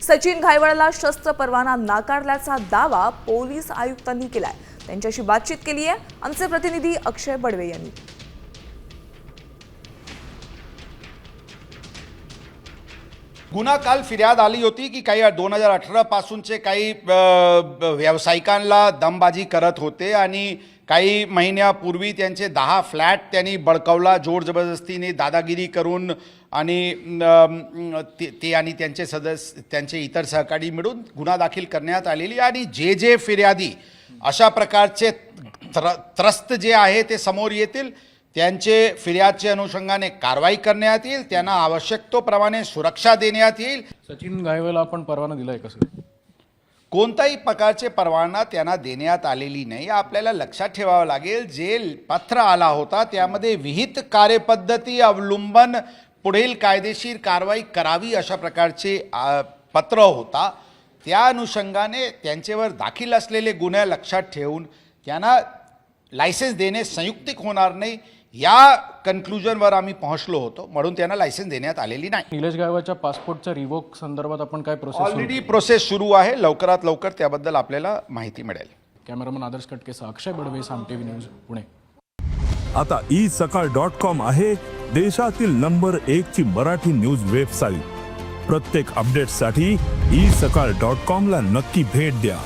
सचिन घायवळला शस्त्र परवाना नाकारल्याचा दावा पोलीस आयुक्तांनी केलाय। त्यांच्याशी बातचीत केली आहे आमचे प्रतिनिधी अक्षय बडवे यांनी। गुन्हा काल फिर्याद आली होती की काही 2018 पासूनचे काही व्यावसायिकांना दमबाजी करत होते आणि काही महिन्यापूर्वी त्यांचे 10 फ्लॅट त्यांनी बळकावला, जोर जबरदस्तीने दादागिरी करून आणि ते आणि त्यांचे सदस्य त्यांचे इतर सहकारी मिळून गुन्हा दाखल करण्यात आलेली आणि जे फिर्यादी अशा प्रकारचे त्रस्त जे आहे ते समोर येतील त्यांचे फिर्यादच्या अनुषंगाने कारवाई करण्यात येईल, त्यांना आवश्यक तो प्रमाणे सुरक्षा देण्यात येईल। सचिन घायवळला आपण परवाना दिलाय का सर? कोणताही प्रकारचे परवाना त्यांना देण्यात आलेली नाही। आपल्याला लक्षात ठेवावं लागेल, जे पत्र आला होता त्यामध्ये विहित कार्यपद्धती अवलंबन पुढील कायदेशीर कारवाई करावी अशा प्रकारचे पत्र होता। त्या अनुषंगाने त्यांच्यावर दाखल असलेले गुन्हे लक्षात ठेवून त्यांना लायसेन्स देणे संयुक्तिक होणार नाही या कन्क्लुजनवर आम्ही पोहोचलो होतो, म्हणून त्यांना लायसेन्स देण्यात आलेली नाही। निलेश गायकवाडच्या पासपोर्टच्या रिवोक संदर्भात आपण काय प्रोसेस? ऑलरेडी प्रोसेस सुरू आहे, लवकरात लवकर त्याबद्दल आपल्याला माहिती मिळेल। कॅमेरामन आदर्श कटकेसह अक्षय बडवे, साम टीव्ही न्यूज, पुणे। आता isakal.com आहे देशातील नंबर 1 ची मराठी न्यूज वेबसाईट। प्रत्येक अपडेटसाठी isakal.com ला नक्की भेट द्या।